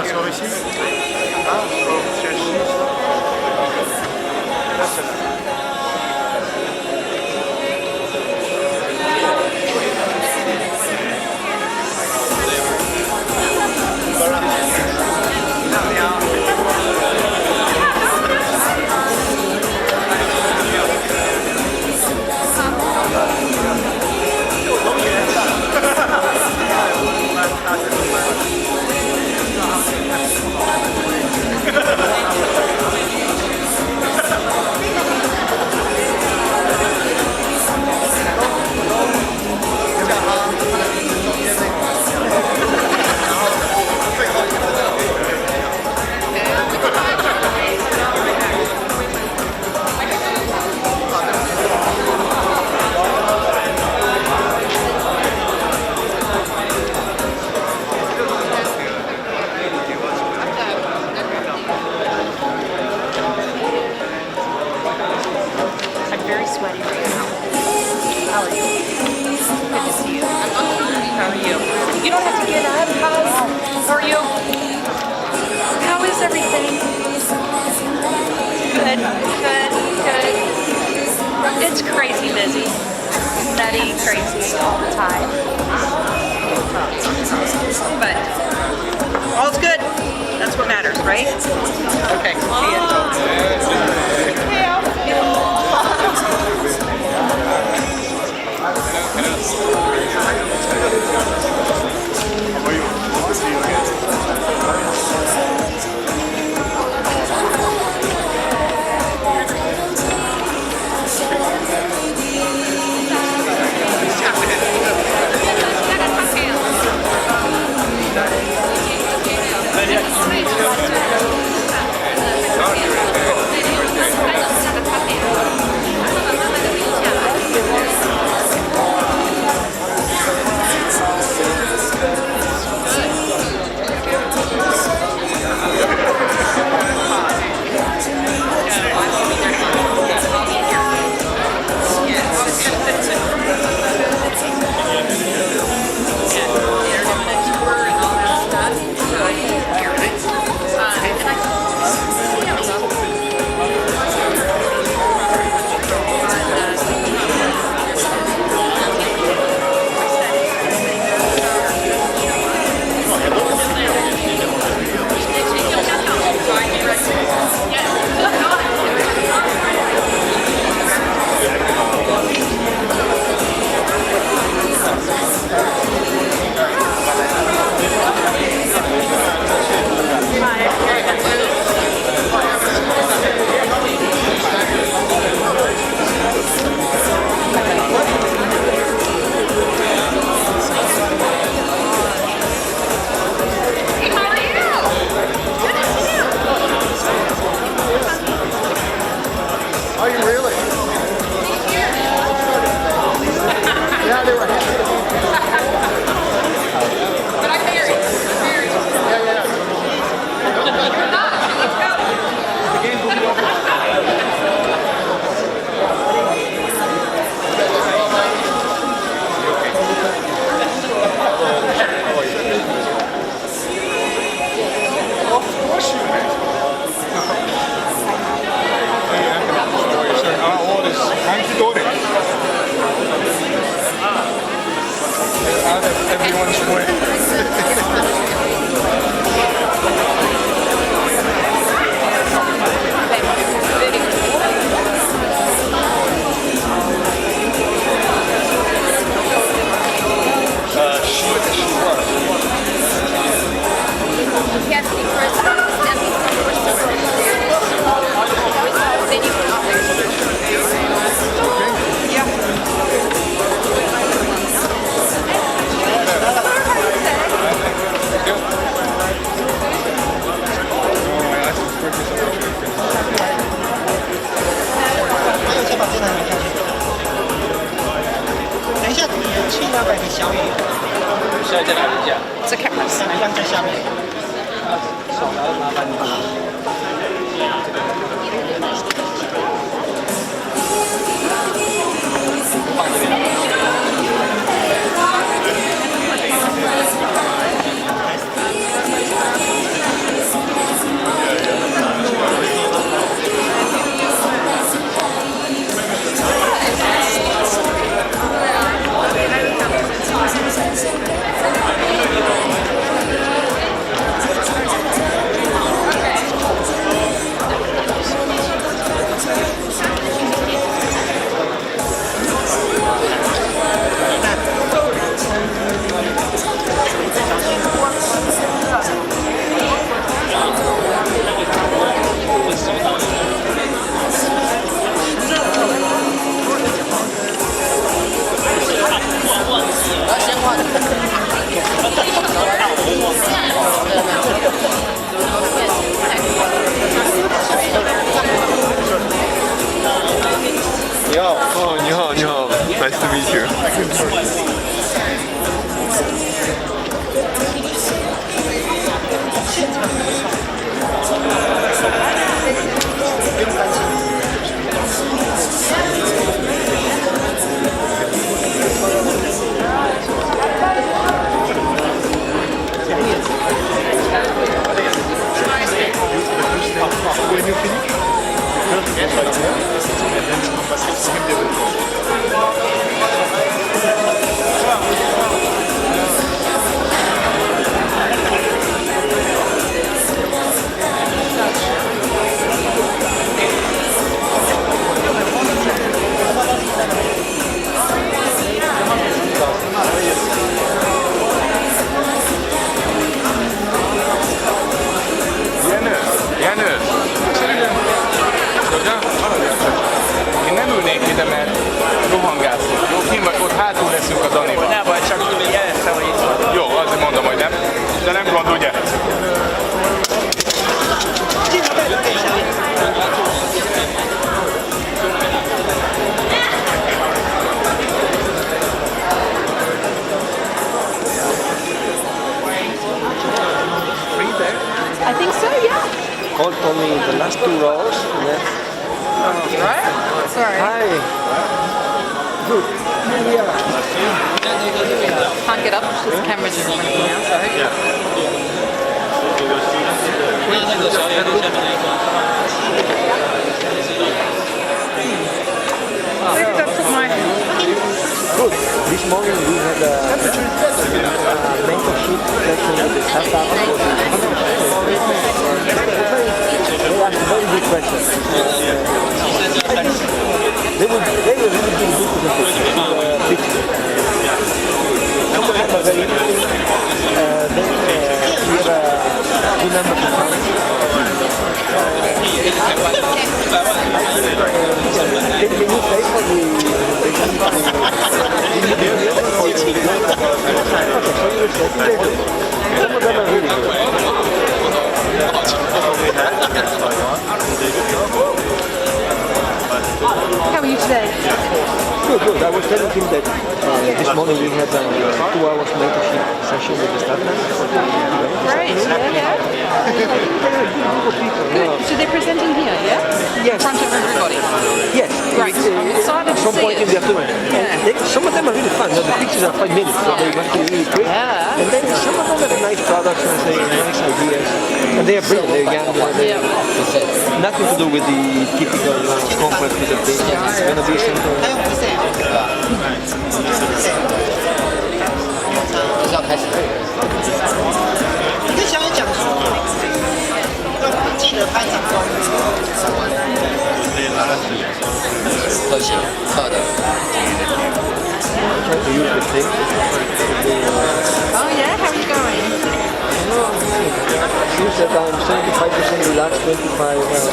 t'asseoir ici? Ah, je cherche. Là, c'est... It's crazy busy, nutty, crazy all the time. But all's good. That's what matters, right? Okay, see you. Everyone's way. It's a camera. 一样在下面。手来麻烦你。Free there? I think so, yeah. Called for me the last 2 rows. Yes. Right? Sorry. Hi. Good. Here we are. Can't get up. This camera's in front of me now, sorry. Where did I put my... Good. This morning we had a mentorship session with the startup. They asked very good questions. They were really good presentation. Some of them are very interesting. Then we have a few numbers of comments. Can you say for the some of them are really good. How are you today? Good. I was telling him that this morning we had a 2 hours mentorship session with the startup. Great, yeah. Good. So they're presenting here, yeah? Yes. In front of everybody. Yes. Great. I'm excited to Some see point in it. the afternoon. Some of them are really fun. The pictures are 5 minutes, so they must be really quick. Yeah. And then some of them have nice products and say nice ideas. And they are brilliant. They're young. Nothing to do with the typical conference presentation. It's going to be simple. 就是要开始。你跟小野讲说，要记得拍长光。特写，特的。 Try to use the thing. Oh yeah, how are you going? Seems that I'm 75% relaxed, 25 well.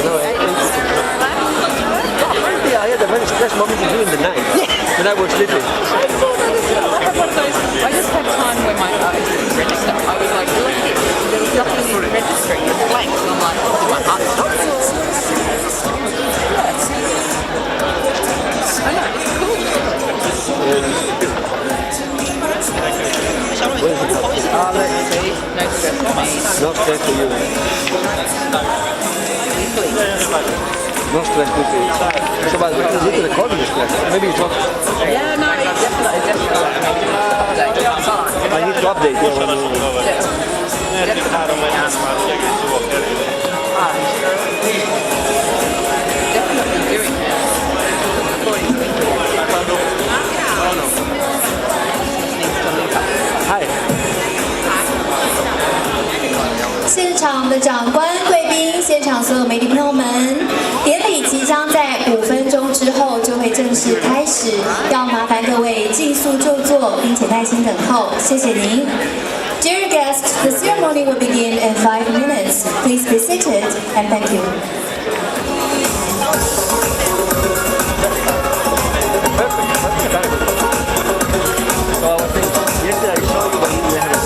Sorry. Yeah, I had a very stressed moment during the night when I was sleeping. I just had time where my eyes didn't register. I was like, look, there was nothing even registering. It was blank. And I'm like, oh, did my heart stop? I know, it's cool. Let's see. No stress for me. No stress for you. No stress with you. So, but is it recording the stress? Maybe it's not. Yeah, no, it's definitely. I need to update you when you... Definitely doing that. 嗨。现场的长官、贵宾，现场所有媒体朋友们，典礼即将在5分钟之后就会正式开始，要麻烦各位尽速就座，并且耐心等候，谢谢您。Dear guests, the ceremony will begin in 5 minutes. Please be seated and thank you. So I was thinking, yesterday I saw you when you were having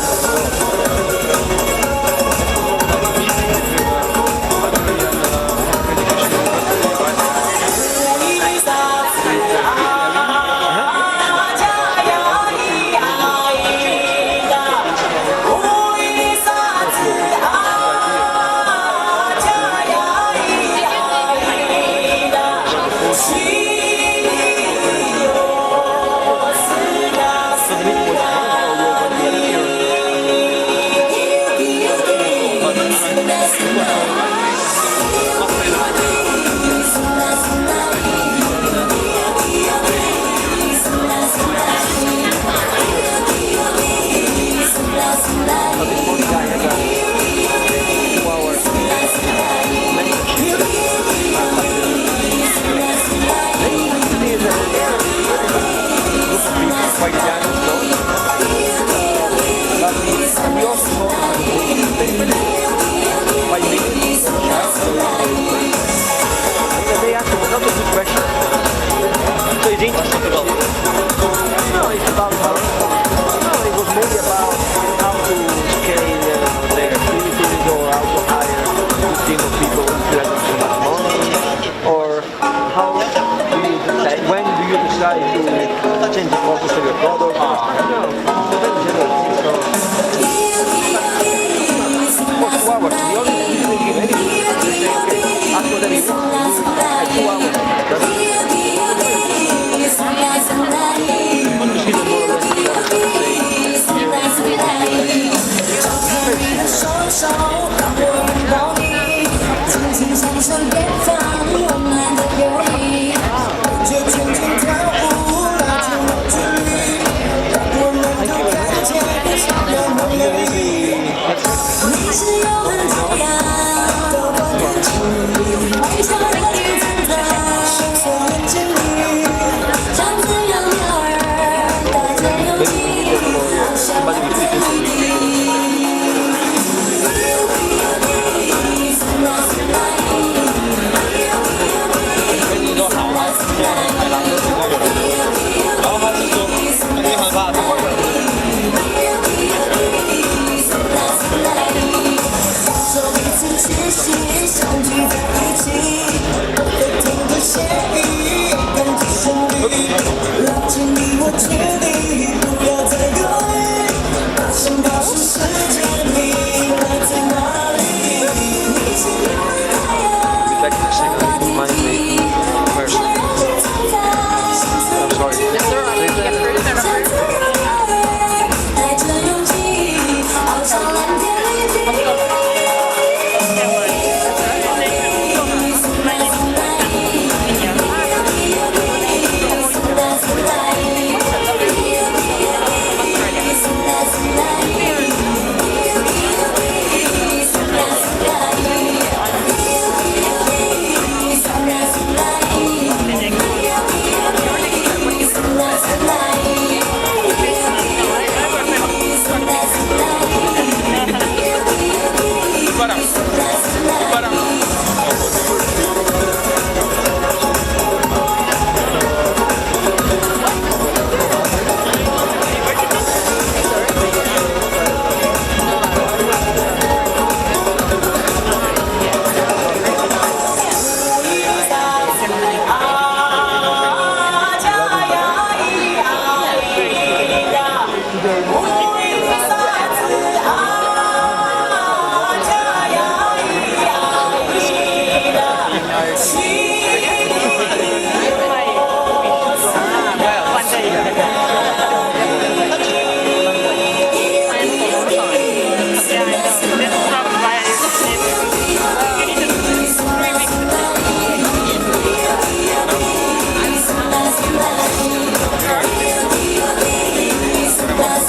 maybe we need it for somebody with PTSD. 跟你说好啊，现在海狼都是这个人，然后他是说你很怕这个人。说彼此窒息，相聚在一起，不停的协议，跟着旋律，拉近你我距离，不要再犹豫，大声告诉世界你来自哪里。 Back to the singer, reminds me of a person. I'm sorry. Yes, sir. Yes, sir. Yes, sir. 带着勇气，翱翔蓝天里的。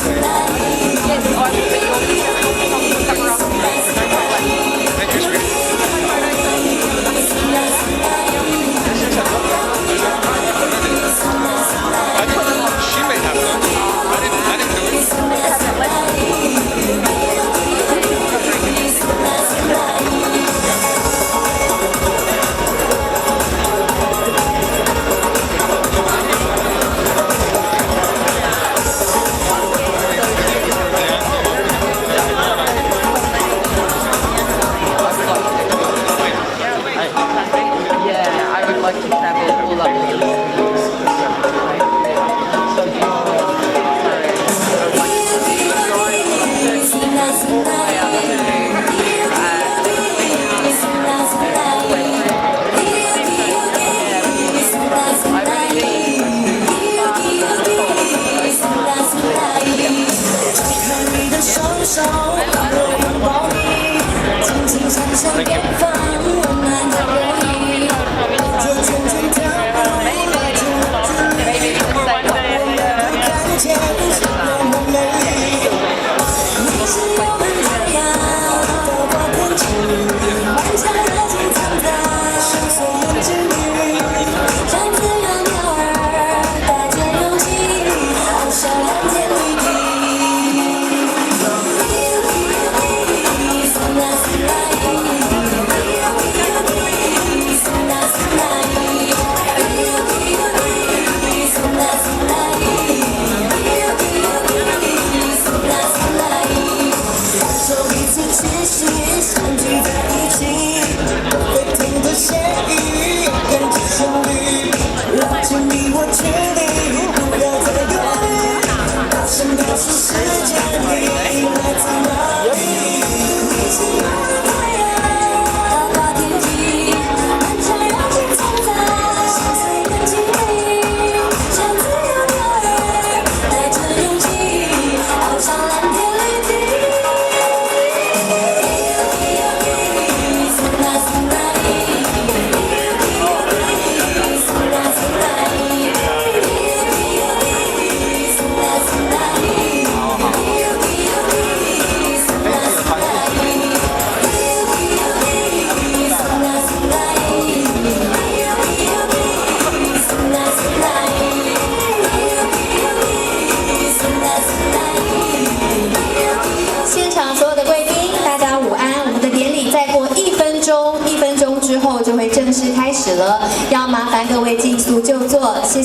Tonight.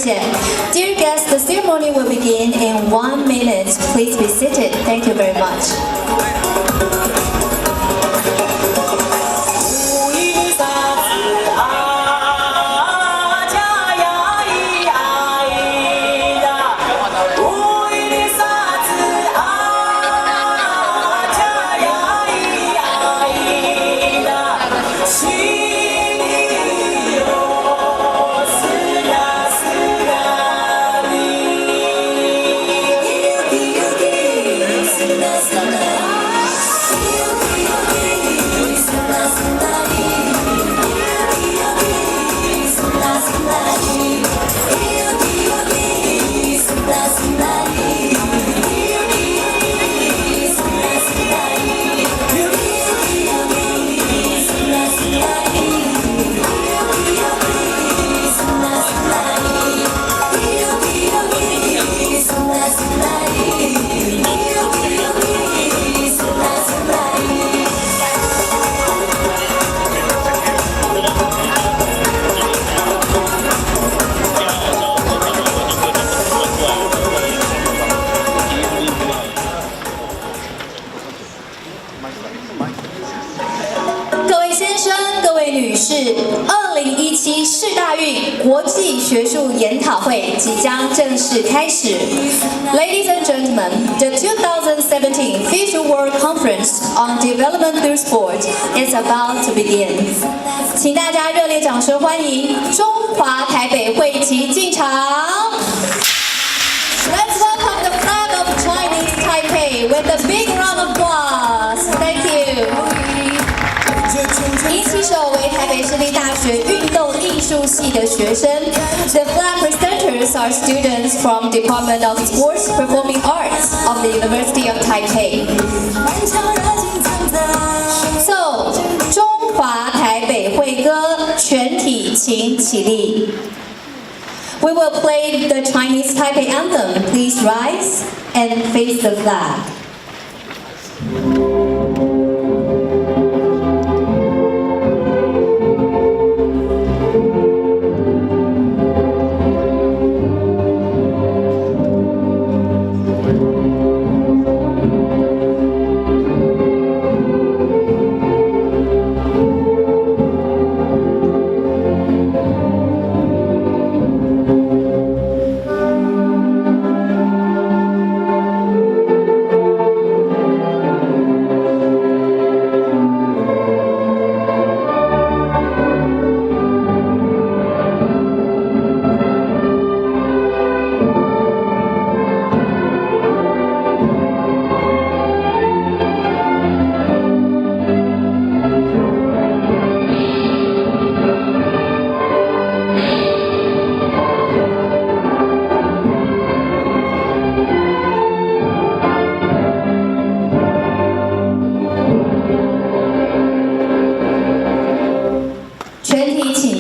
谢。Dear guests, the ceremony will begin in 1 minute. Please be seated. Thank you very much. 2017世大运国际学术研讨会即将正式开始。Ladies and gentlemen, the 2017 FISU World Conference on Development Through Sport is about to begin. 请大家热烈掌声欢迎中华台北会旗进场。Let's welcome the flag of Chinese Taipei with a big round of applause. Thank you. 迎旗手为台北市立大学运动艺术系的学生。The flag presenters are students from Department of Sports Performing Arts of the University of Taipei. So, 中华台北会歌，全体请起立。We will play the Chinese Taipei anthem. Please rise and face the flag.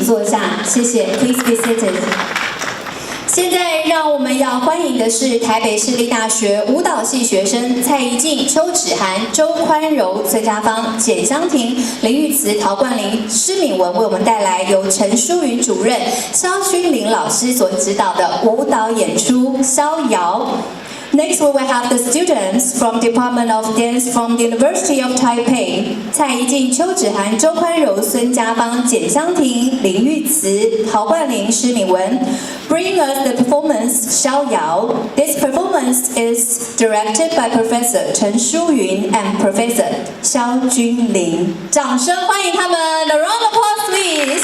坐下，谢谢。Please be seated. 现在让我们要欢迎的是台北市立大学舞蹈系学生蔡怡静、邱芷涵、周宽柔、崔家芳、简香婷、林玉慈、陶冠霖、施敏文为我们带来由陈淑云主任、肖君玲老师所指导的舞蹈演出《逍遥》。Next, we will have the students from Department of Dance from the University of Taipei. 蔡怡静、邱芷涵、周宽柔、孙家芳、简香婷、林玉慈、陶冠霖、施敏文 bring us the performance 逍遥. This performance is directed by Professor 陈淑云 and Professor 肖君玲。掌声欢迎他们 ！A round of applause, please.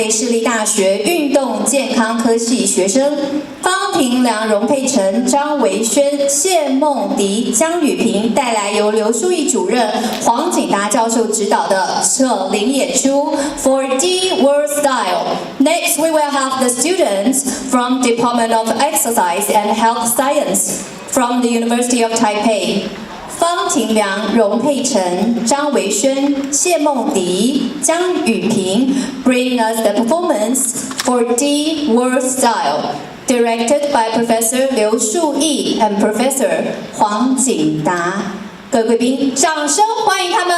北市立大学运动健康科系学生方庭良、荣佩晨、张维轩、谢梦迪、江雨萍带来由刘淑仪主任、黄景达教授指导的扯铃演出 4D World Style. Next, we will have the students from Department of Exercise and Health Science from the University of Taipei. 方庭良、荣佩晨、张维轩、谢梦迪、江雨萍 bring us the performance 4D World Style, directed by Professor 刘树义 and Professor 黄景达。各位贵宾，掌声欢迎他们！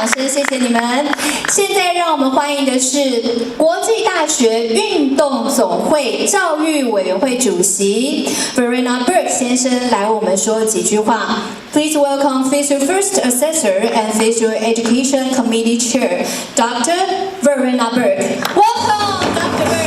掌声，谢谢你们。现在让我们欢迎的是国际大学运动总会教育委员会主席 Verena Berg 先生来为我们说几句话。Please welcome FISU First Assessor and FISU Education Committee Chair, Dr. Verena Berg. Welcome, Dr. Berg.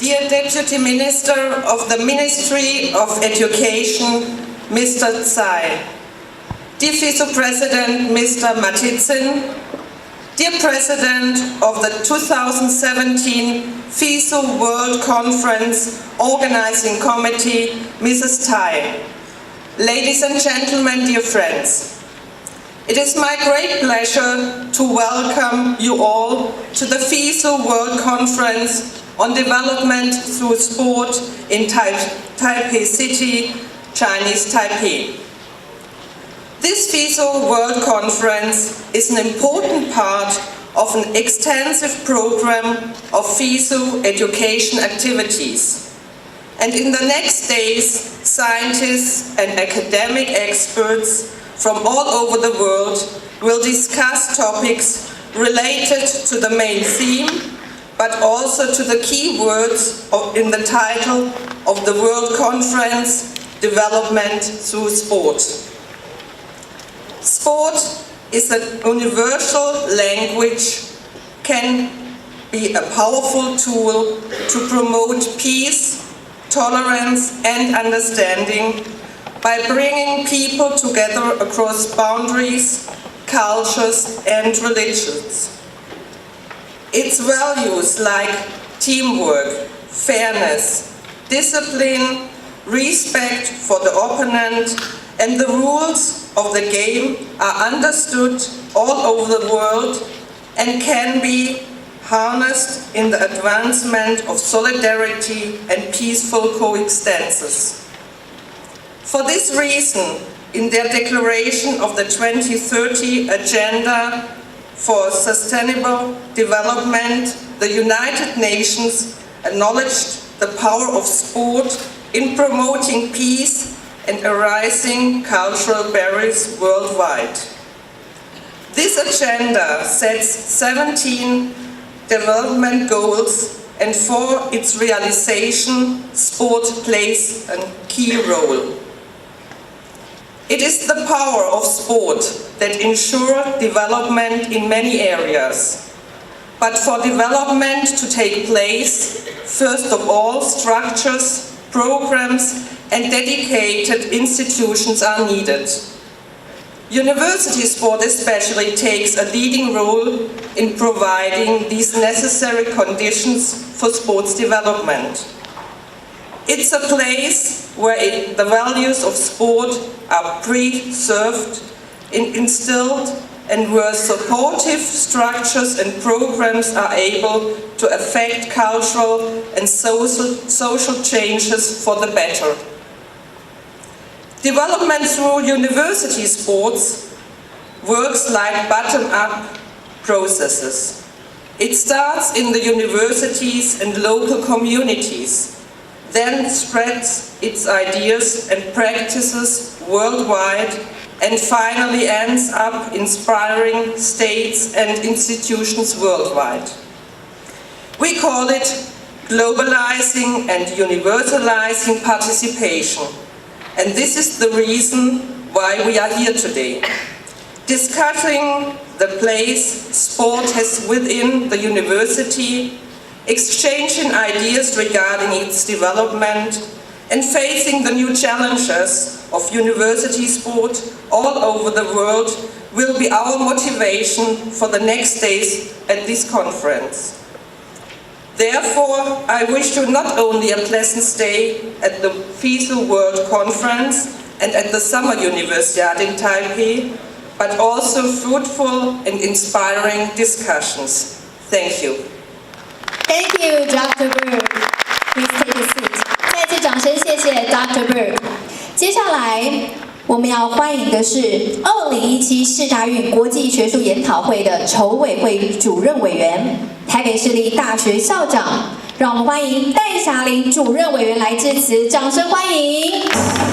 Dear Deputy Minister of the Ministry of Education, Mr. Tsai, dear FISU President, Mr. Matitzin, dear President of the 2017 FISU World Conference Organizing Committee, Mrs. Tai, ladies and gentlemen, dear friends, it is my great pleasure to welcome you all to the FISU World Conference on Development Through Sport in Taipei City, Chinese Taipei. This FISU World Conference is an important part of an extensive program of FISU education activities. And in the next days, scientists and academic experts from all over the world will discuss topics related to the main theme, but also to the key words in the title of the World Conference, Development Through Sport. Sport is a universal language, can be a powerful tool to promote peace, tolerance and understanding by bringing people together across boundaries, cultures and religions. Its values like teamwork, fairness, discipline, respect for the opponent, and the rules of the game are understood all over the world and can be harnessed in the advancement of solidarity and peaceful coexistence. For this reason, in their declaration of the 2030 Agenda for Sustainable Development, the United Nations acknowledged the power of sport in promoting peace and erasing cultural barriers worldwide. This agenda sets 17 development goals, and for its realization, sport plays a key role. It is the power of sport that ensures development in many areas. But for development to take place, first of all, structures, programs, and dedicated institutions are needed. University sport especially takes a leading role in providing these necessary conditions for sports development. It's a place where the values of sport are preserved, instilled, and where supportive structures and programs are able to affect cultural and social changes for the better. Development through university sports works like bottom-up processes. It starts in the universities and local communities, then spreads its ideas and practices worldwide, and finally ends up inspiring states and institutions worldwide. We call it globalizing and universalizing participation. And this is the reason why we are here today, discussing the place sport has within the university, exchanging ideas regarding its development, and facing the new challenges of university sport all over the world will be our motivation for the next days at this conference. Therefore, I wish you not only a pleasant stay at the FISU World Conference and at the Summer Universiade in Taipei, but also fruitful and inspiring discussions. Thank you. Thank you, Dr. Berg. Please take a seat. 再次掌声谢谢 Dr. Berg。接下来我们要欢迎的是2017世大运国际学术研讨会的筹委会主任委员，台北市立大学校长。让我们欢迎戴霞玲主任委员来致辞，掌声欢迎。Next,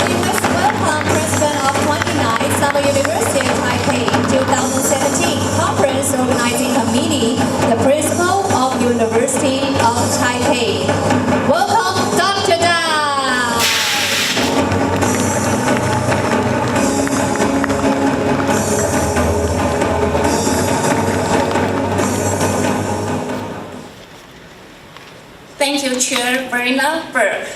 we must welcome President of 29th Summer University of Taipei 2017 Conference Organizing Committee, the Principal of University of Taipei. Welcome, Dr. Da. Thank you, Chair Verena Berg.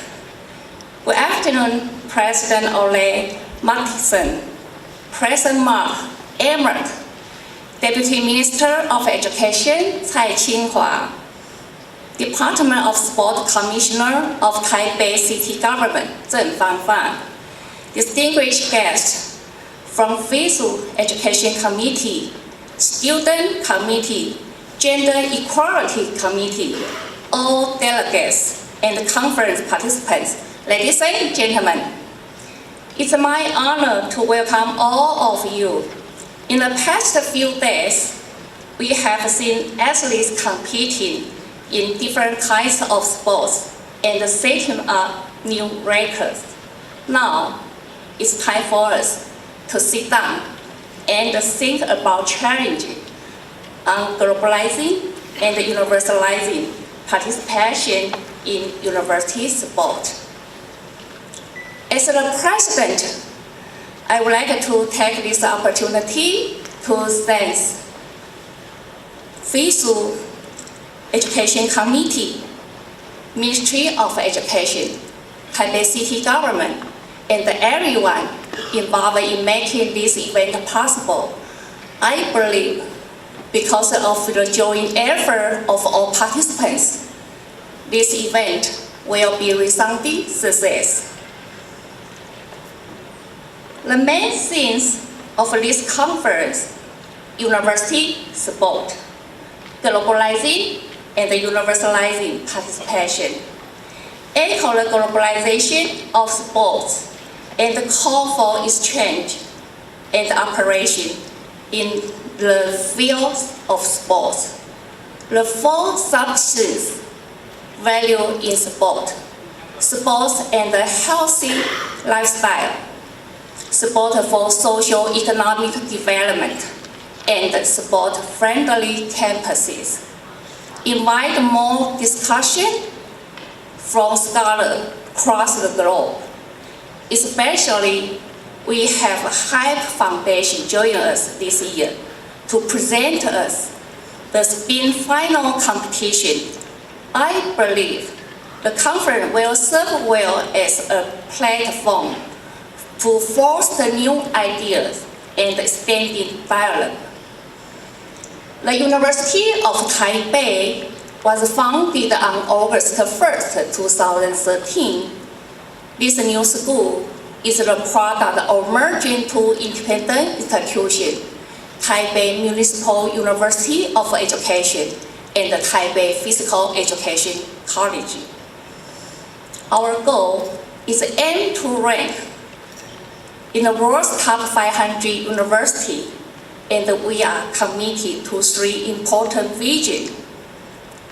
Good afternoon, President Ole Martinson, President Mark Emmert, Deputy Minister of Education Tsai Qinghua, Department of Sport Commissioner of Taipei City Government Zheng Fanfan, distinguished guests from FISU Education Committee, Student Committee, Gender Equality Committee, all delegates and conference participants, ladies and gentlemen. It's my honor to welcome all of you. In the past few days, we have seen athletes competing in different kinds of sports and setting up new records. Now, it's time for us to sit down and think about challenging on globalizing and universalizing participation in university sport. As the President, I would like to take this opportunity to thank FISU Education Committee, Ministry of Education, Taipei City Government, and everyone involved in making this event possible. I believe because of the joint effort of all participants, this event will be a resounding success. The main themes of this conference, university sport, globalizing and universalizing participation, echo the globalization of sports and the call for exchange and operation in the field of sports. The four substance value in sport: sports and a healthy lifestyle, support for socio-economic development, and sport-friendly campuses. Invite more discussion from scholars across the globe. Especially, we have Hype Foundation joining us this year to present us the spin final competition. I believe the conference will serve well as a platform to foster new ideas and extending dialogue. The University of Taipei was founded on August 1st, 2013. This new school is the product of merging two independent institutions, Taipei Municipal University of Education and the Taipei Physical Education College. Our goal is to aim to rank in the world's top 500 universities, and we are committed to three important visions: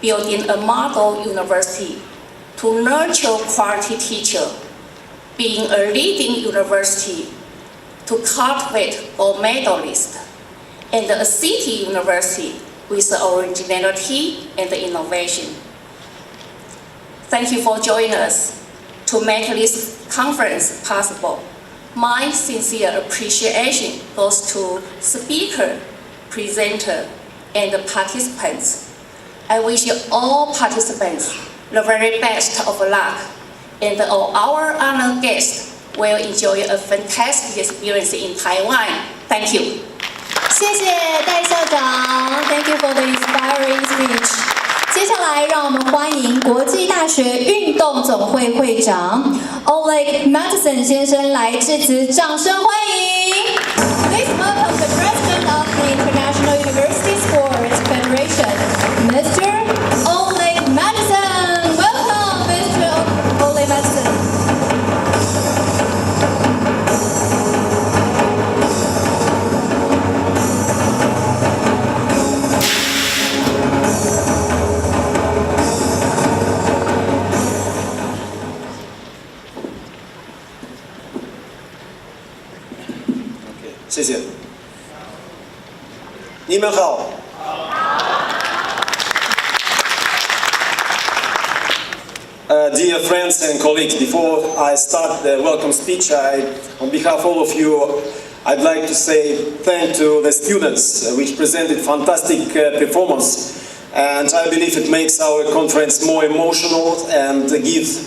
building a model university to nurture quality teachers, being a leading university to cultivate gold medalists, and a city university with originality and innovation. Thank you for joining us to make this conference possible. My sincere appreciation goes to speaker, presenter, and participants. I wish all participants the very best of luck, and all our honored guests will enjoy a fantastic experience in Taiwan. Thank you. 谢谢戴校长 ，Thank you for the inspiring speech。接下来，让我们欢迎国际大学运动总会会长 Oleg Martinson 先生来致辞，掌声欢迎。Please welcome the President of the International University Sports Federation, Mr. Ole Madison. Welcome, Mr. Ole Madison. OK，谢谢。你们好。Dear friends and colleagues, before I start the welcome speech, on behalf of all of you, I'd like to say thank to the students which presented fantastic performance, and I believe it makes our conference more emotional and gives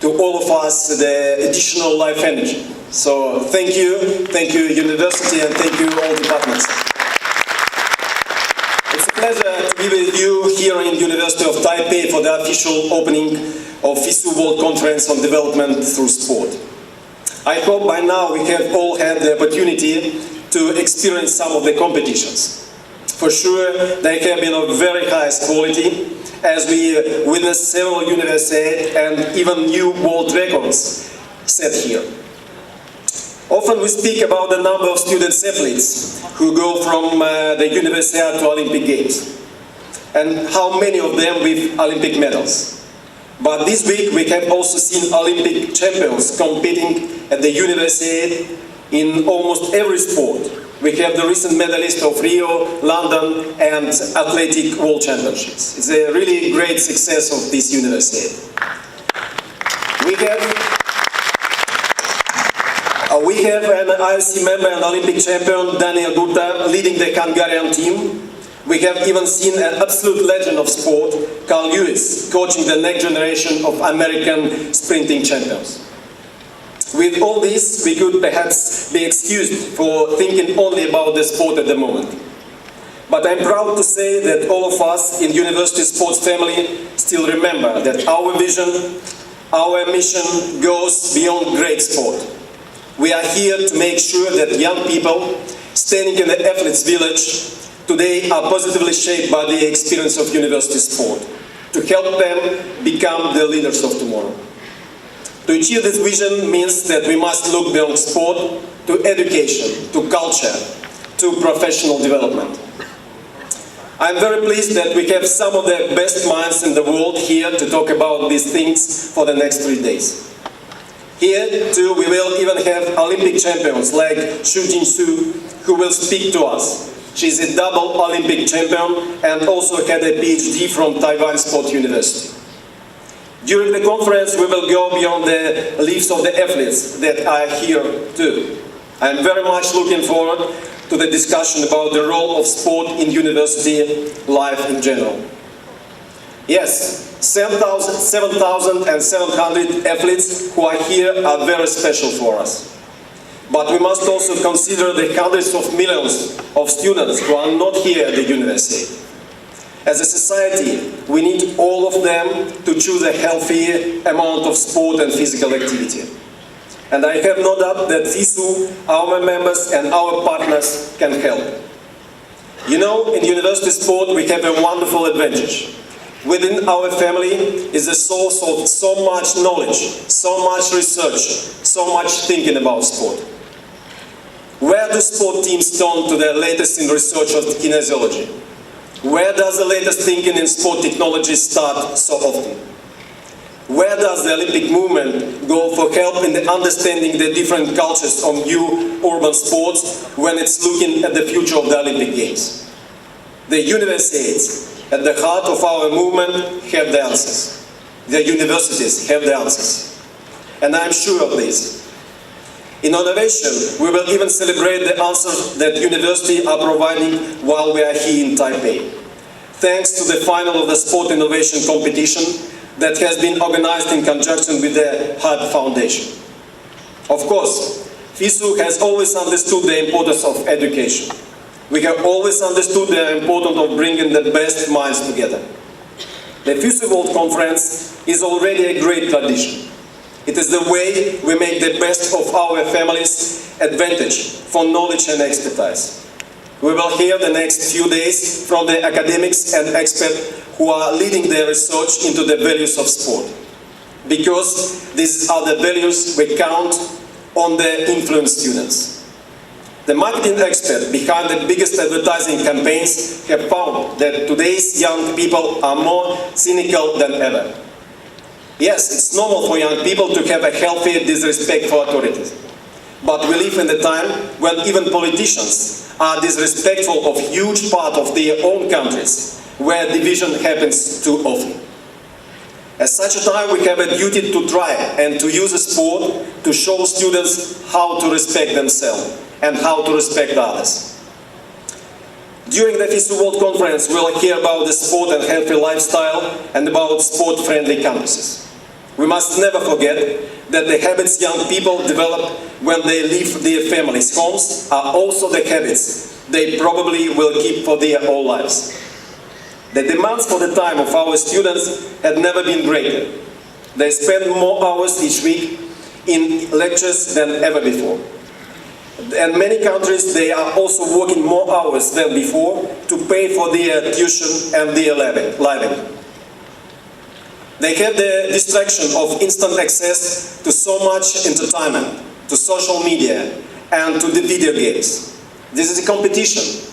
to all of us the additional life energy. So thank you university, and thank you all departments. It's a pleasure to be with you here in University of Taipei for the official opening of FISU World Conference on Development through Sport. I hope by now we have all had the opportunity to experience some of the competitions. For sure, they have been of very highest quality, as we witnessed several universities and even new world records set here. Often we speak about the number of student athletes who go from the Universiade to Olympic Games, and how many of them with Olympic medals. But this week we have also seen Olympic champions competing at the Universiade in almost every sport. We have the recent medalists of Rio, London and Athletic World Championships. It's a really great success of this Universiade. We have an IOC member and Olympic champion, Daniel Gupta, leading the Hungarian team. We have even seen an absolute legend of sport, Carl Lewis, coaching the next generation of American sprinting champions. With all this, we could perhaps be excused for thinking only about the sport at the moment. But I'm proud to say that all of us in University Sports family still remember that our vision, our mission goes beyond great sport. We are here to make sure that young people standing in the athletes' village today are positively shaped by the experience of university sport, to help them become the leaders of tomorrow. To achieve this vision means that we must look beyond sport to education, to culture, to professional development. I'm very pleased that we have some of the best minds in the world here to talk about these things for the next 3 days. Here too we will even have Olympic champions like Xu Jingsu, who will speak to us. She's a double Olympic champion and also had a PhD from Taiwan Sport University. During the conference we will go beyond the lives of the athletes that are here too. I'm very much looking forward to the discussion about the role of sport in university life in general. Yes, 7,700 athletes who are here are very special for us. But we must also consider the hundreds of millions of students who are not here at the university. As a society, we need all of them to choose a healthy amount of sport and physical activity. And I have no doubt that FISU, our members and our partners can help. You know, in university sport we have a wonderful advantage. Within our family is a source of so much knowledge, so much research, so much thinking about sport. Where do sport teams turn to the latest in research of kinesiology? Where does the latest thinking in sport technology start so often? Where does the Olympic movement go for help in the understanding the different cultures of new urban sports when it's looking at the future of the Olympic Games? The universities at the heart of our movement have the answers. The universities have the answers. And I'm sure of this. In innovation, we will even celebrate the answers that universities are providing while we are here in Taipei. Thanks to the final of the Sport Innovation Competition that has been organized in conjunction with the HUD Foundation. Of course, FISU has always understood the importance of education. We have always understood the importance of bringing the best minds together. The FISU World Conference is already a great tradition. It is the way we make the best of our families advantage for knowledge and expertise. We will hear the next few days from the academics and experts who are leading their research into the values of sport. Because these are the values we count on the influence students. The marketing experts behind the biggest advertising campaigns have found that today's young people are more cynical than ever. Yes, it's normal for young people to have a healthy disrespect for authorities. But we live in a time when even politicians are disrespectful of huge part of their own countries, where division happens too often. At such a time, we have a duty to try and to use a sport to show students how to respect themselves and how to respect others. During the FISU World Conference, we'll hear about the sport and healthy lifestyle and about sport-friendly campuses. We must never forget that the habits young people develop when they leave their families' homes are also the habits they probably will keep for their whole lives. The demands for the time of our students have never been greater. They spend more hours each week in lectures than ever before. In many countries, they are also working more hours than before to pay for their tuition and their living. They have the distraction of instant access to so much entertainment, to social media, and to the video games. This is a competition.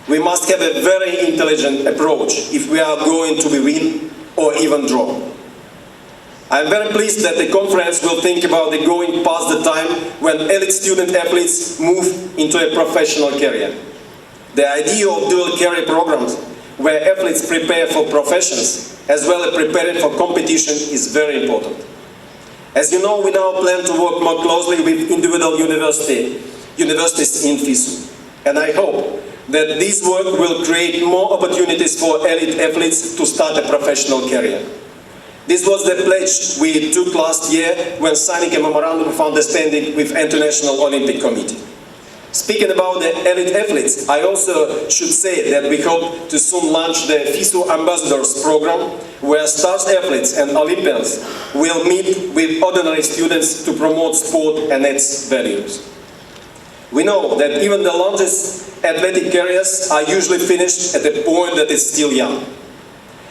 We must have a very intelligent approach if we are going to win or even draw. I am very pleased that the conference will think about the going past the time when elite student athletes move into a professional career. The idea of dual career programs where athletes prepare for professions as well as preparing for competition is very important. As you know, we now plan to work more closely with individual universities in FISU. And I hope that this work will create more opportunities for elite athletes to start a professional career. This was the pledge we took last year when signing a memorandum of understanding with International Olympic Committee. Speaking about the elite athletes, I also should say that we hope to soon launch the FISU Ambassadors program, where stars athletes and Olympians will meet with ordinary students to promote sport and its values. We know that even the longest athletic careers are usually finished at a point that is still young.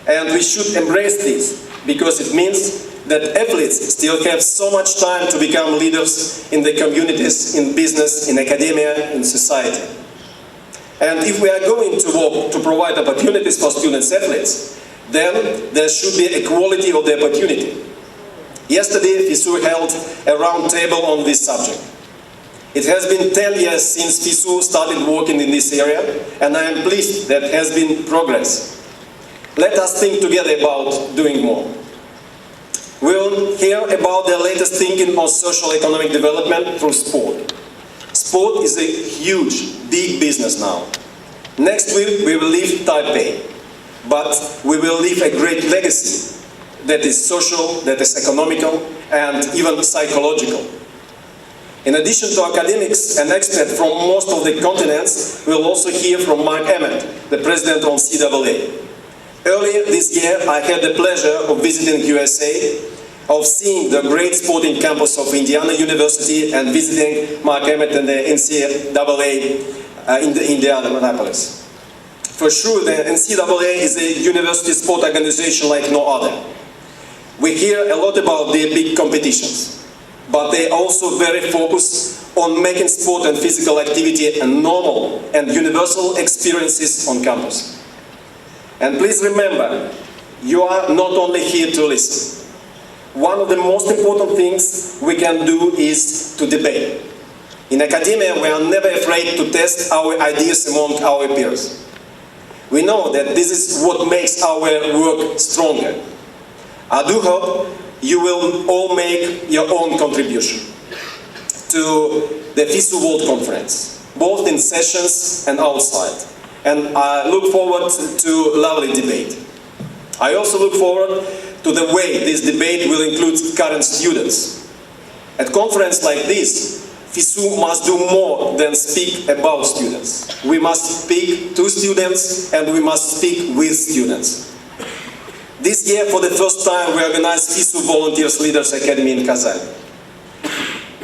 And we should embrace this, because it means that athletes still have so much time to become leaders in the communities, in business, in academia, in society. And if we are going to work to provide opportunities for students athletes, then there should be equality of the opportunity. Yesterday, FISU held a round table on this subject. It has been 10 years since FISU started working in this area, and I am pleased that there has been progress. Let us think together about doing more. We will hear about the latest thinking on social economic development through sport. Sport is a huge, big business now. Next week we will leave Taipei, but we will leave a great legacy that is social, that is economical, and even psychological. In addition to academics and experts from most of the continents, we will also hear from Mark Emmett, the president of CAA. Earlier this year, I had the pleasure of visiting USA, of seeing the great sporting campus of Indiana University and visiting Mark Emmett and the NCAA in Indianapolis. For sure, the NCAA is a university sport organization like no other. We hear a lot about their big competitions, but they are also very focused on making sport and physical activity a normal and universal experiences on campus. And please remember, you are not only here to listen. One of the most important things we can do is to debate. In academia, we are never afraid to test our ideas among our peers. We know that this is what makes our work stronger. I do hope you will all make your own contribution to the FISU World Conference, both in sessions and outside. And I look forward to lovely debate. I also look forward to the way this debate will include current students. At conferences like this, FISU must do more than speak about students. We must speak to students and we must speak with students. This year, for the first time, we organized FISU Volunteers Leaders Academy in Kazan.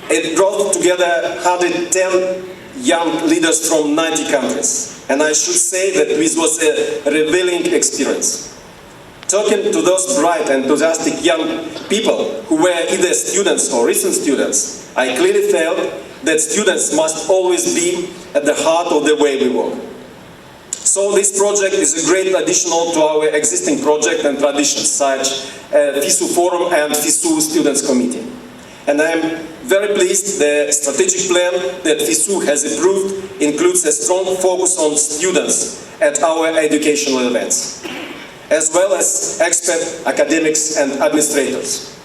It brought together 110 young leaders from 90 countries. And I should say that this was a revealing experience. Talking to those bright, enthusiastic young people who were either students or recent students, I clearly felt that students must always be at the heart of the way we work. So this project is a great additional to our existing project and traditions, such as FISU Forum and FISU Students Committee. And I am very pleased the strategic plan that FISU has approved includes a strong focus on students at our educational events, as well as expert academics and administrators.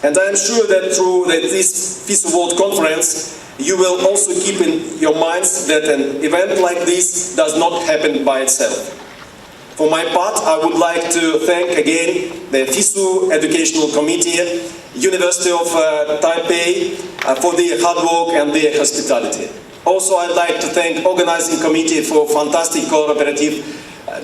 And I am sure that through this FISU World Conference, you will also keep in your minds that an event like this does not happen by itself. For my part, I would like to thank again the FISU Educational Committee, University of Taipei for their hard work and their hospitality. Also, I'd like to thank Organizing Committee for fantastic collaborative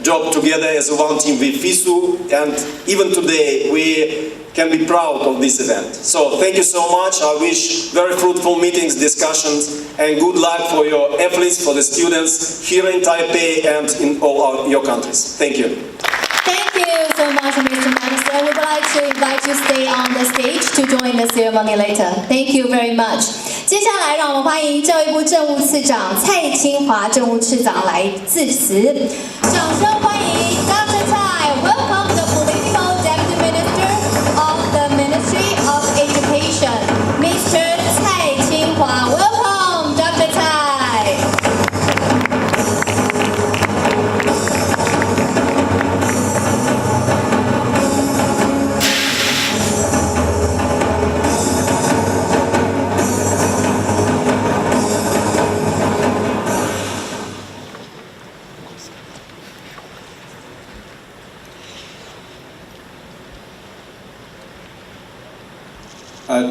job together as one team with FISU, and even today we can be proud of this event. So thank you so much. I wish very fruitful meetings, discussions, and good luck for your efforts for the students here in Taipei and in all your countries. Thank you. Thank you so much, Mr. Minister. We would like to invite you to stay on the stage to join the ceremony later. Thank you very much. 接下来，让我们欢迎教育部政务次长蔡清华政务次长来致辞。掌声欢迎 Dr. Tsai. Welcome the political deputy minister of the Ministry of Education, Mr. Tsai Qinghua. Welcome, Dr. Tsai.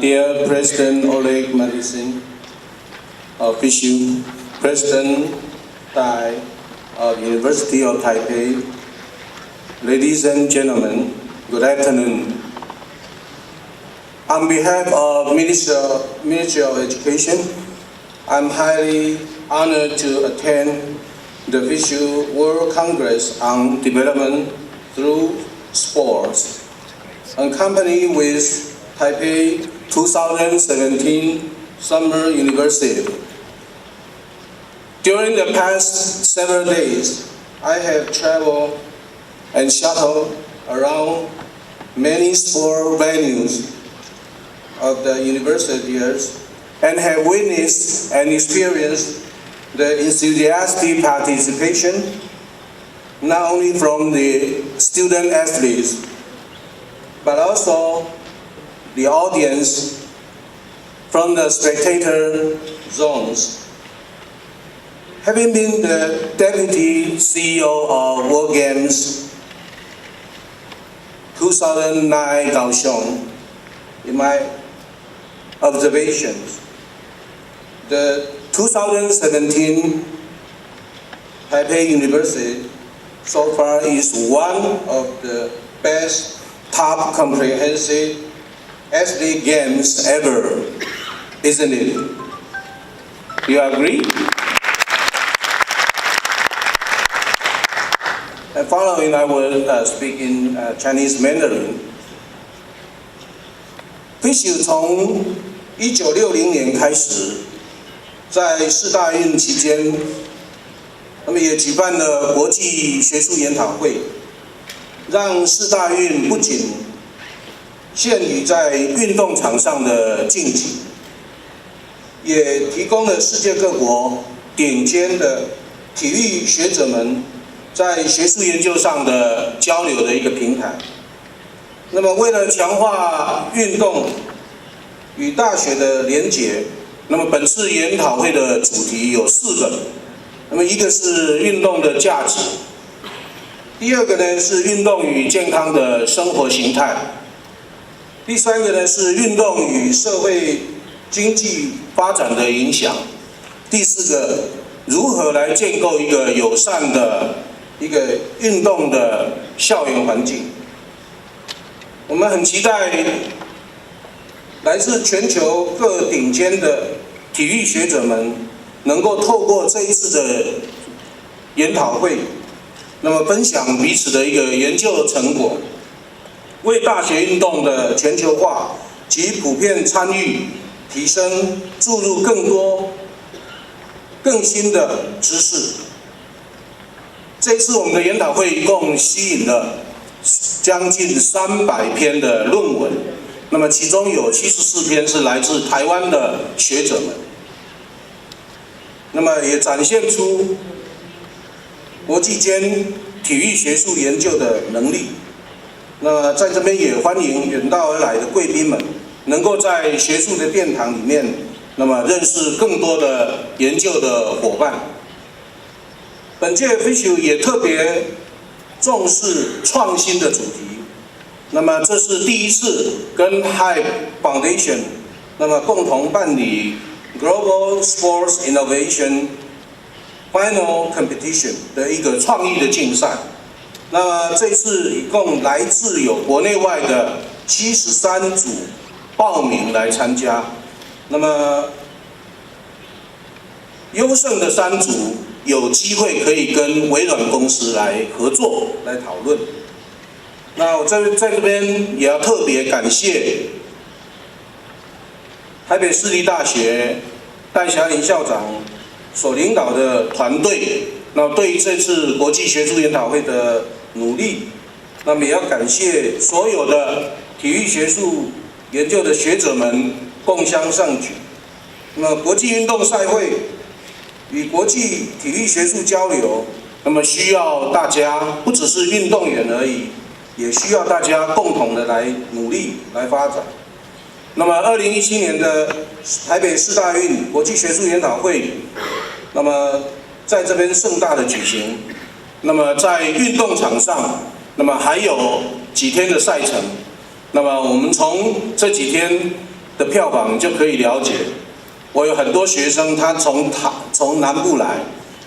Dear President Oleg Marisin of FISU, President Tai of University of Taipei, ladies and gentlemen, good afternoon. On behalf of Ministry of Education, I'm highly honored to attend the FISU World Congress on Development through Sports, accompanied with Taipei 2017 Summer University. During the past several days, I have traveled and shuttled around many sport venues of the universities and have witnessed and experienced the enthusiastic participation not only from the student athletes, but also the audience from the spectator zones. Having been the Deputy CEO of World Games 2009 Kaohsiung, in my observations, the 2017 Taipei University so far is one of the best top comprehensive athlete games ever, isn't it? You agree? And following, I will speak in Chinese Mandarin. FISU 从1960年开始，在世大运期间，那么也举办了国际学术研讨会，让世大运不仅限于在运动场上的竞技，也提供了世界各国顶尖的体育学者们在学术研究上的交流的一个平台。那么，为了强化运动与大学的连结，那么本次研讨会的主题有4个。那么，一个是运动的价值，第二个呢是运动与健康的生活形态，第三个呢是运动与社会经济发展的影响，第4个如何来建构一个友善的一个运动的校园环境。我们很期待来自全球各顶尖的体育学者们，能够透过这一次的研讨会，那么分享彼此的一个研究成果，为大学运动的全球化及普遍参与提升注入更多更新的知识。这次我们的研讨会一共吸引了将近300篇的论文，那么其中有74篇是来自台湾的学者们，那么也展现出国际间体育学术研究的能力。那么在这边也欢迎远道而来的贵宾们，能够在学术的殿堂里面，那么认识更多的研究的伙伴。本届 FISU 也特别重视创新的主题，那么这是第一次跟 Hype Foundation 那么共同办理 Global Sports Innovation Final Competition 的一个创意的竞赛。那么这次一共来自有国内外的73组报名来参加，那么优胜的3组有机会可以跟微软公司来合作来讨论。那我在这边也要特别感谢台北市立大学戴霞林校长所领导的团队，那对于这次国际学术研讨会的努力，那么也要感谢所有的体育学术研究的学者们共襄盛举。那么国际运动赛会与国际体育学术交流，那么需要大家不只是运动员而已，也需要大家共同的来努力来发展。那么2017年的台北市大运国际学术研讨会，那么在这边盛大的举行。那么在运动场上，那么还有几天的赛程，那么我们从这几天的票房就可以了解。我有很多学生，他从南部来，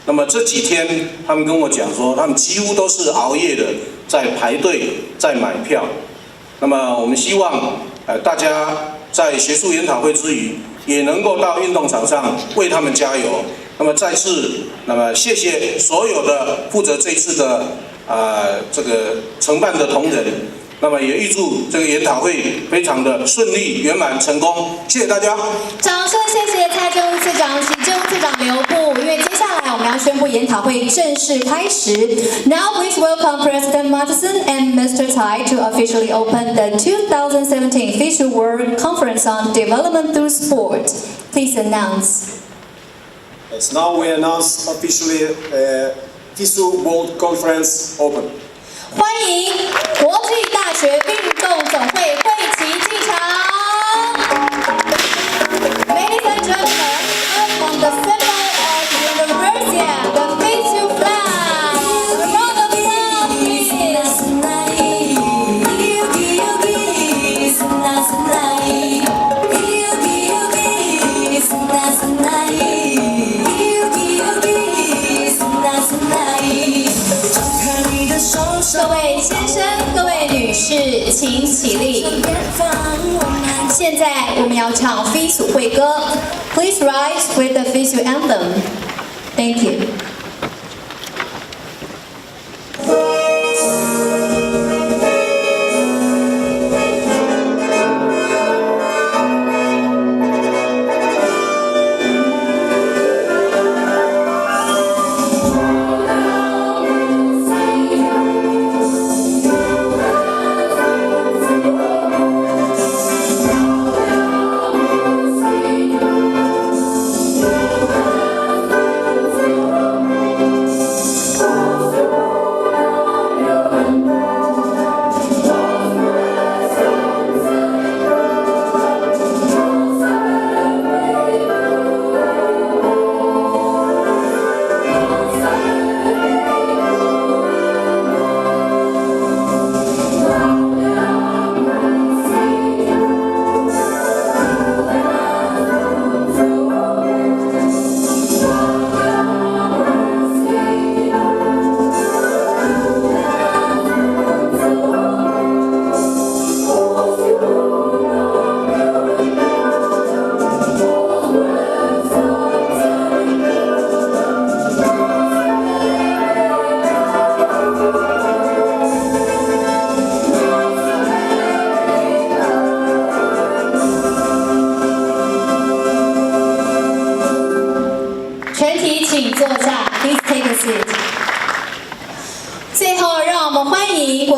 那么这几天他们跟我讲说，他们几乎都是熬夜的在排队在买票。那么我们希望大家在学术研讨会之余，也能够到运动场上为他们加油。那么再次，那么谢谢所有的负责这一次的这个承办的同仁。那么也预祝这个研讨会非常的顺利、圆满、成功，谢谢大家。掌声谢谢蔡政务次长及政务次长留步，因为接下来我们要宣布研讨会正式开始。Now please welcome President Martinson and Mr. Tai to officially open the 2017 FISU World Conference on Development Through Sport. Please announce. Yes, now we announce officially FISU World Conference open. 欢迎国际大学运动总会会旗进场。Ladies and gentlemen, from the symbol of Universia, the FISU flag. A round of applause, please.各位先生，各位女士，请起立。现在我们要唱 FISU 会歌。Please rise with the FISU anthem. Thank you.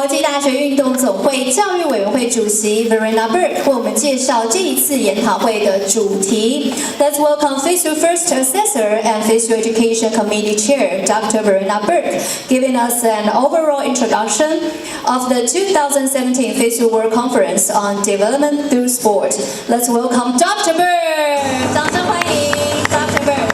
国际大学运动总会教育委员会主席 Verena Berg 为我们介绍这一次研讨会的主题。Let's welcome FISU First Assessor and FISU Education Committee Chair Dr. Verena Berg, giving us an overall introduction of the 2017 FISU World Conference on Development Through Sport. Let's welcome Dr. Berg. 掌声欢迎 Dr. Berg.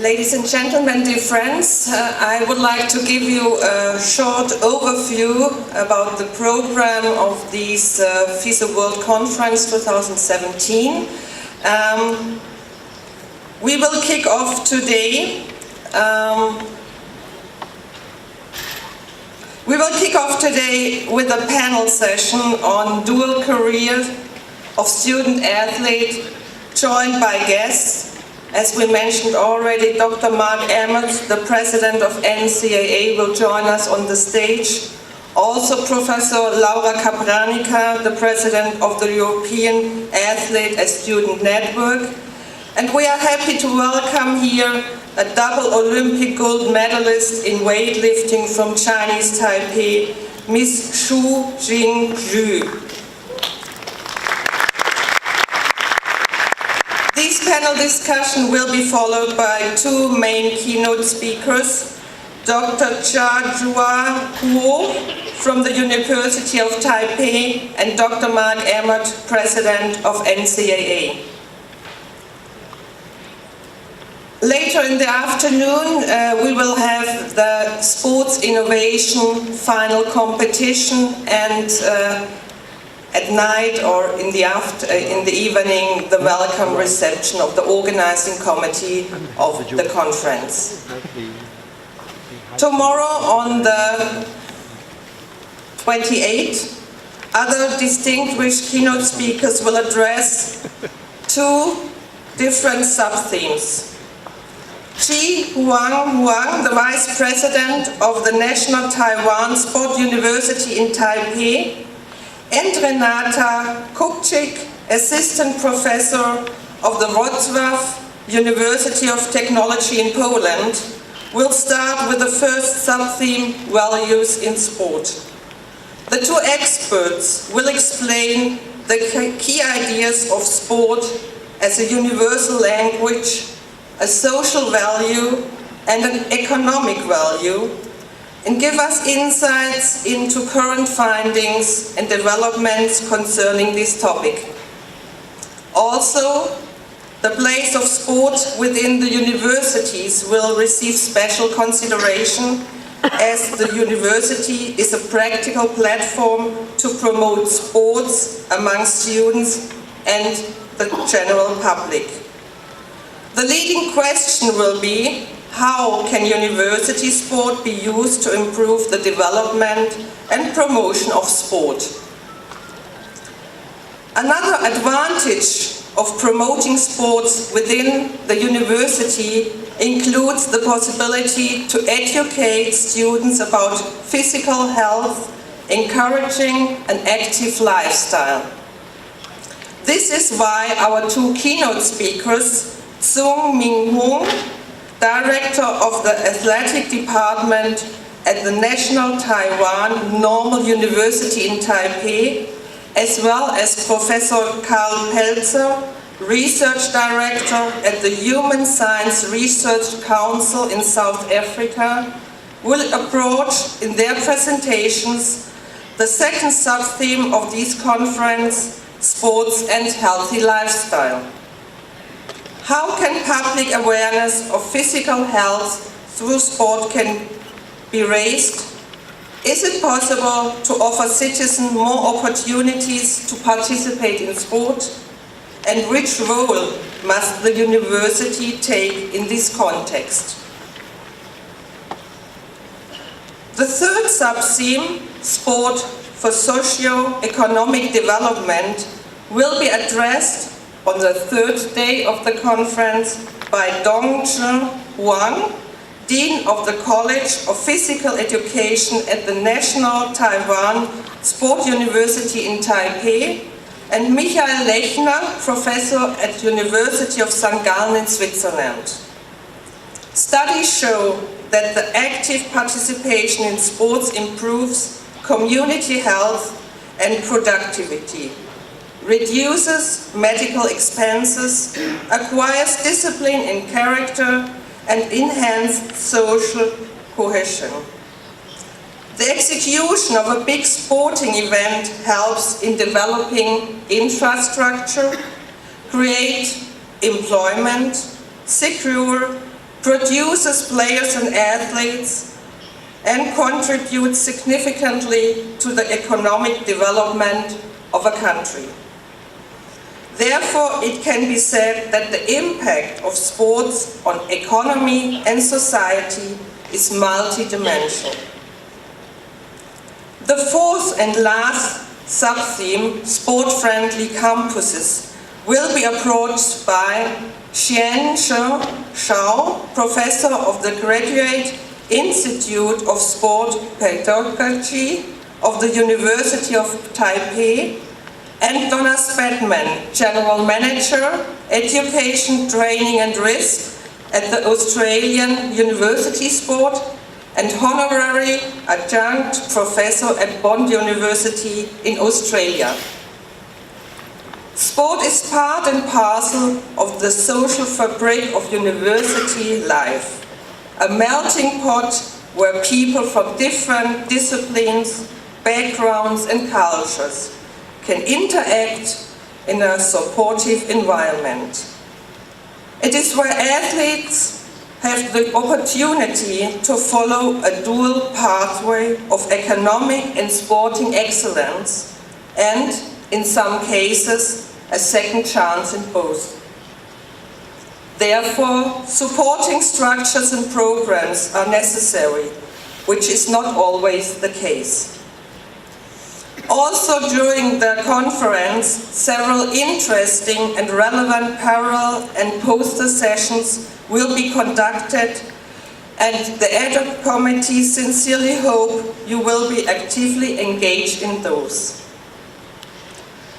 Ladies and gentlemen, dear friends, I would like to give you a short overview about the program of this FISU World Conference 2017. We will kick off today. With a panel session on dual career of student athlete, joined by guests. As we mentioned already, Dr. Mark Emmett, the president of NCAA, will join us on the stage. Also Professor Laura Capranica, the president of the European Athlete and Student Network. And we are happy to welcome here a double Olympic gold medalist in weightlifting from Chinese Taipei, Ms. Xu Jingzhu. This panel discussion will be followed by two main keynote speakers, Dr. Jia Huo from the University of Taipei and Dr. Mark Emmett, President of NCAA. Later in the afternoon, we will have the sports innovation final competition, and at night or in the evening, the welcome reception of the organizing committee of the conference. Tomorrow on the 28th, other distinguished keynote speakers will address two different sub-themes. Ji Huang, the Vice President of the National Taiwan Sport University in Taipei, and Renata Kupczyk, Assistant Professor of the Wrocław University of Technology in Poland, will start with the first sub-theme, values in sport. The two experts will explain the key ideas of sport as a universal language, a social value, and an economic value, and give us insights into current findings and developments concerning this topic. Also, the place of sport within the universities will receive special consideration, as the university is a practical platform to promote sports among students and the general public. The leading question will be, how can university sport be used to improve the development and promotion of sport? Another advantage of promoting sports within the university includes the possibility to educate students about physical health, encouraging an active lifestyle. This is why our two keynote speakers, Tsung Ming Hung, Director of the Athletic Department at the National Taiwan Normal University in Taipei, as well as Professor Karl Pelzer, Research Director at the Human Science Research Council in South Africa, will approach in their presentations the second sub-theme of this conference, sports and healthy lifestyle. How can public awareness of physical health through sport can be raised? Is it possible to offer citizens more opportunities to participate in sport? And which role must the university take in this context? The third sub-theme, sport for socio-economic development will be addressed on the third day of the conference by Dongzhi Wang, Dean of the College of Physical Education at the National Taiwan Sport University in Taipei, and Michael Lechner, Professor at University of St. Gallen in Switzerland. Studies show that the active participation in sports improves community health and productivity, reduces medical expenses, acquires discipline in character, and enhances social cohesion. The execution of a big sporting event helps in developing infrastructure, create employment, secure, produces players and athletes, and contributes significantly to the economic development of a country. Therefore, it can be said that the impact of sports on economy and society is multidimensional. The fourth and last sub-theme, sport-friendly campuses, will be approached by Xian Shao, Professor of the Graduate Institute of Sport Pedagogy of the University of Taipei, and Donna Spatman, General Manager, Education, Training and Risk at the Australian University Sport, and Honorary Adjunct Professor at Bond University in Australia. Sport is part and parcel of the social fabric of university life, a melting pot where people from different disciplines, backgrounds and cultures can interact in a supportive environment. It is where athletes have the opportunity to follow a dual pathway of economic and sporting excellence, and, in some cases, a second chance in both. Therefore, supporting structures and programs are necessary, which is not always the case. Also during the conference, several interesting and relevant parallel and poster sessions will be conducted, and the ad hoc committee sincerely hope you will be actively engaged in those.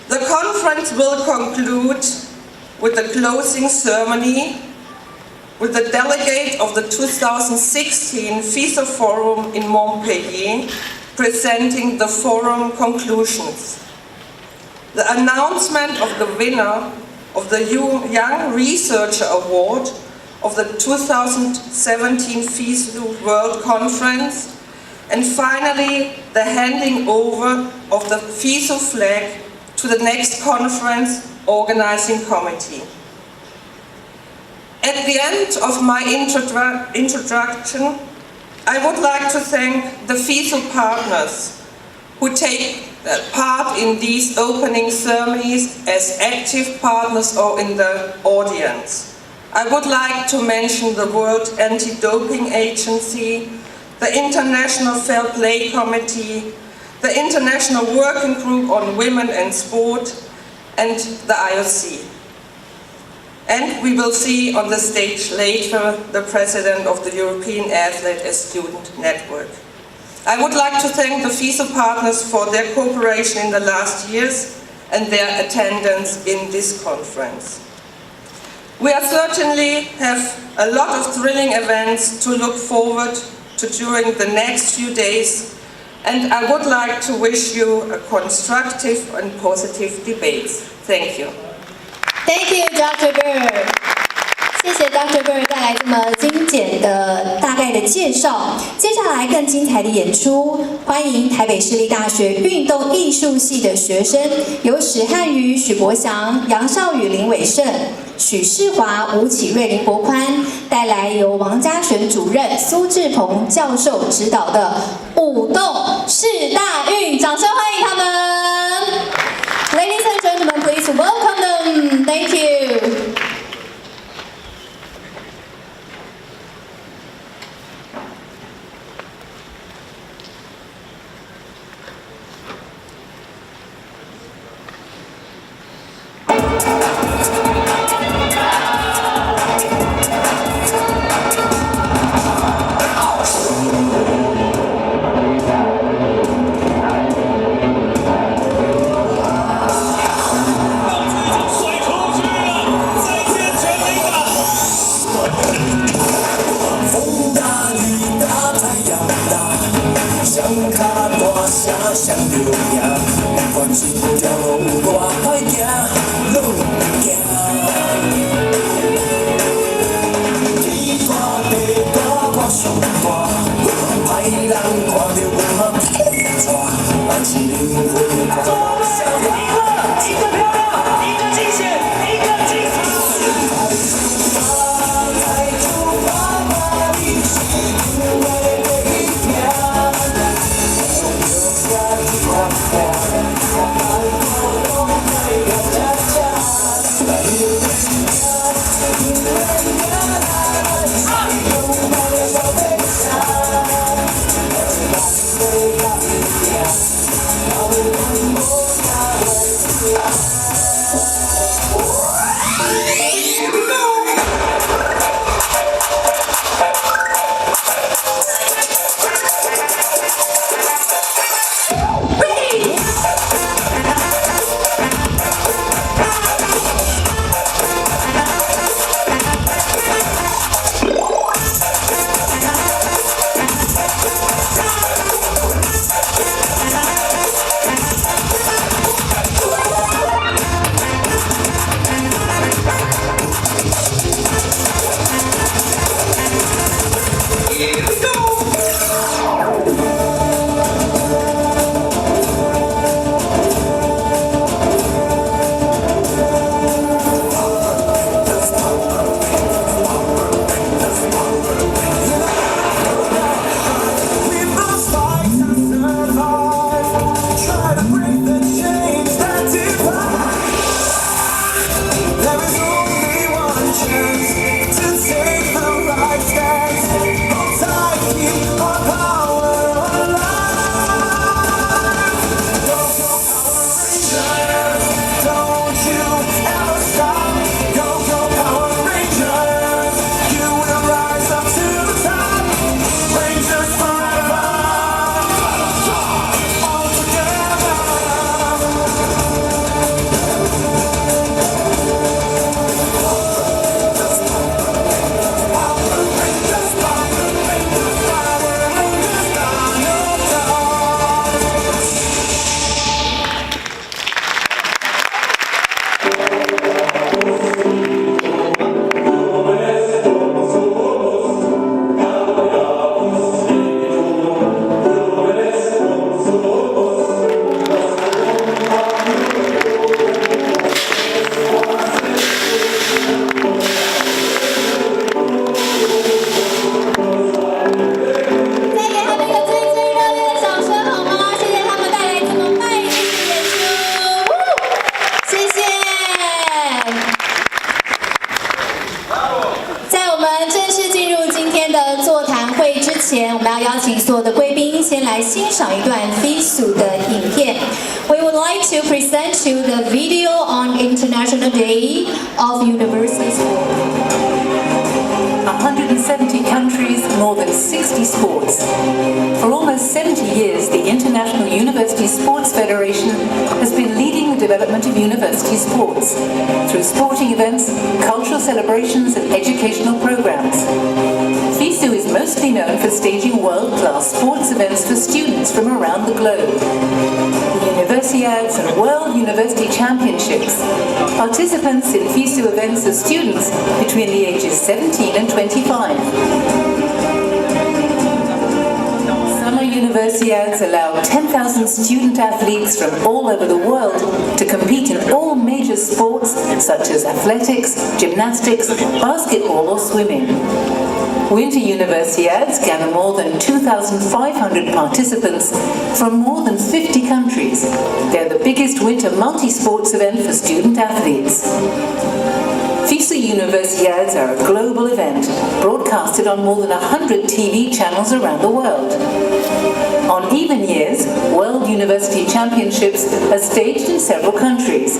The conference will conclude with the closing ceremony with the delegate of the 2016 FISU Forum in Montpellier presenting the forum conclusions. The announcement of the winner of the Young Researcher Award of the 2017 FISU World Conference, and finally the handing over of the FISU flag to the next conference organizing committee. At the end of my introduction, I would like to thank the FISU partners who take part in these opening ceremonies as active partners or in the audience. I would like to mention the World Anti-Doping Agency, the International Fair Play Committee, the International Working Group on Women and Sport, and the IOC. And we will see on the stage later the President of the European Athlete and Student Network. I would like to thank the FISU partners for their cooperation in the last years and their attendance in this conference. We certainly have a lot of thrilling events to look forward to during the next few days, and I would like to wish you a constructive and positive debate. Thank you. Thank you, Dr. Bird. 谢谢 Dr. Bird 带来这么精简的大概的介绍。接下来更精彩的演出，欢迎台北市立大学运动艺术系的学生，由史汉瑜、许博祥、杨少宇、林伟胜、许世华、吴启瑞、林博宽带来由王家璇主任、苏志鹏教授指导的舞动世大运，掌声欢迎他们。Ladies and gentlemen, please welcome them. Thank you. 声上流行，关心条路我歹行，路行。天大地大我上大，歹人看到我嘛骗带，万事灵魂我相信。一个漂亮，一个惊险，一个精彩。前，我们要邀请所有的贵宾先来欣赏一段 FISU 的影片。We would like to present you the video on International Day of University Sport. 170 countries, more than 60 sports. For almost 70 years, the International University Sports Federation has been leading the development of university sports through sporting events, cultural celebrations, and educational programs. FISU is mostly known for staging world-class sports events for students from around the globe. The Universiades and World University Championships. Participants in FISU events are students between the ages 17 and 25. Summer Universiades allow 10,000 student athletes from all over the world to compete in all major sports such as athletics, gymnastics, basketball or swimming. Winter Universiades gather more than 2,500 participants from more than 50 countries. They're the biggest winter multi-sports event for student athletes. FISU Universiades are a global event, broadcasted on more than 100 TV channels around the world. On even years, World University Championships are staged in several countries.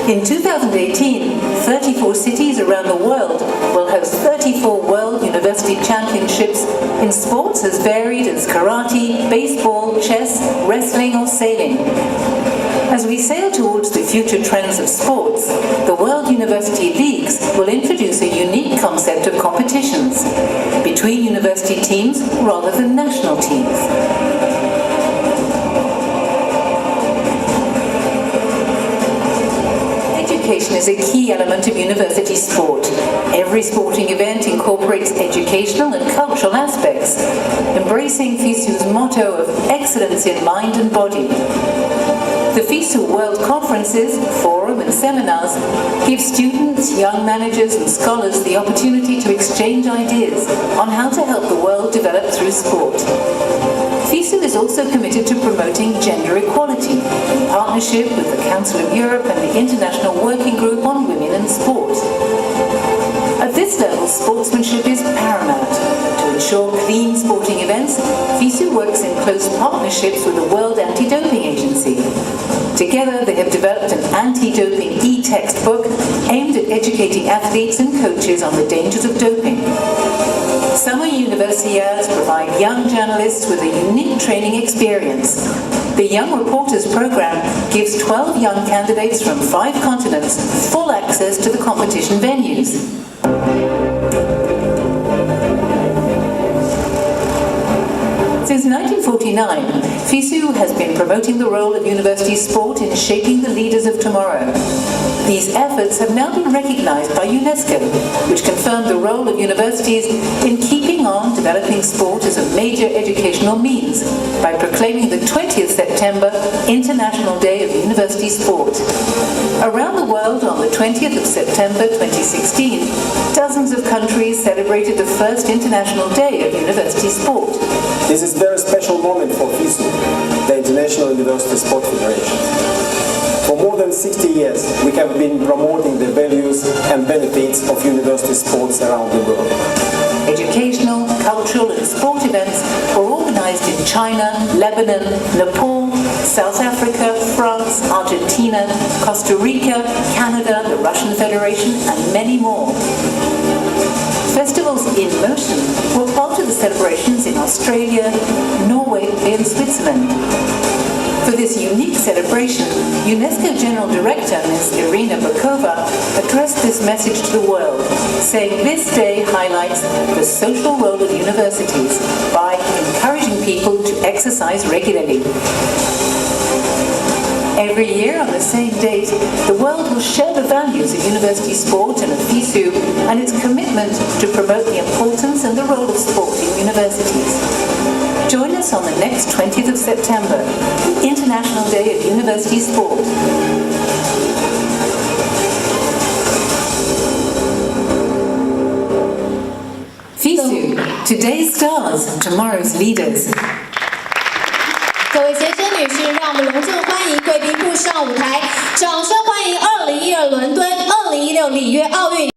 In 2018, 34 cities around the world will host 34 World University Championships in sports as varied as karate, baseball, chess, wrestling or sailing. As we sail towards the future trends of sports, the World University Leagues will introduce a unique concept of competitions between university teams rather than national teams. education is a key element of university sport. Every sporting event incorporates educational and cultural aspects, embracing FISU's motto of excellence in mind and body. The FISU World Conferences, Forum and Seminars give students, young managers and scholars the opportunity to exchange ideas on how to help the world develop through sport. FISU is also committed to promoting gender equality in partnership with the Council of Europe and the International Working Group on Women in Sport. At this level, sportsmanship is paramount. To ensure clean sporting events, FISU works in close partnerships with the World Anti-Doping Agency. Together, they have developed an anti-doping e-textbook aimed at educating athletes and coaches on the dangers of doping. Summer Universiades provide young journalists with a unique training experience. The Young Reporters program gives 12 young candidates from 5 continents full access to the competition venues. Since 1949, FISU has been promoting the role of university sport in shaping the leaders of tomorrow. These efforts have now been recognized by UNESCO, which confirmed the role of universities in keeping on developing sport as a major educational means by proclaiming the 20th September International Day of University Sport. Around the world on the 20th of September 2016, dozens of countries celebrated the first International Day of University Sport. This is a very special moment for FISU, the International University Sport Federation. For more than 60 years, we have been promoting the values and benefits of university sports around the world. Educational, cultural and sport events were organized in China, Lebanon, Nepal, South Africa, France, Argentina, Costa Rica, Canada, the Russian Federation and many more. Festivals in motion were part of the celebrations in Australia, Norway and Switzerland. For this unique celebration, UNESCO General Director Ms. Irina Bokova addressed this message to the world, saying this day highlights the social role of universities by encouraging people to exercise regularly. Every year on the same date, the world will share the values of university sport and of FISU and its commitment to promote the importance and the role of sport in universities. Join us on the next 20th of September, the International Day of University Sport. FISU, today's stars, tomorrow's leaders. 各位先生、女士，让我们隆重欢迎贵宾步上舞台，掌声欢迎2012伦敦、2016里约奥运。